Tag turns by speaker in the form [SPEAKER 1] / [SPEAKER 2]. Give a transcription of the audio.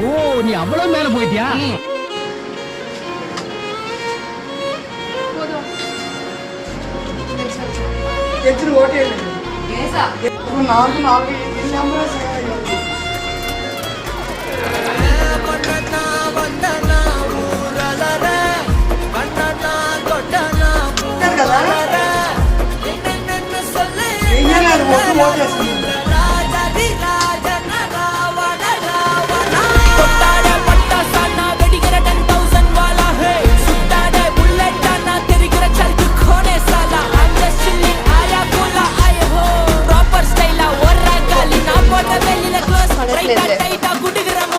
[SPEAKER 1] ஓ நீ அவ்வளவு மேல போயிட்டியா?
[SPEAKER 2] ఎదురు ఓటేయండి నాలుగు నాలుగు ఎన్ని నెంబర్ కదా ఓటు ఓటేస్తుంది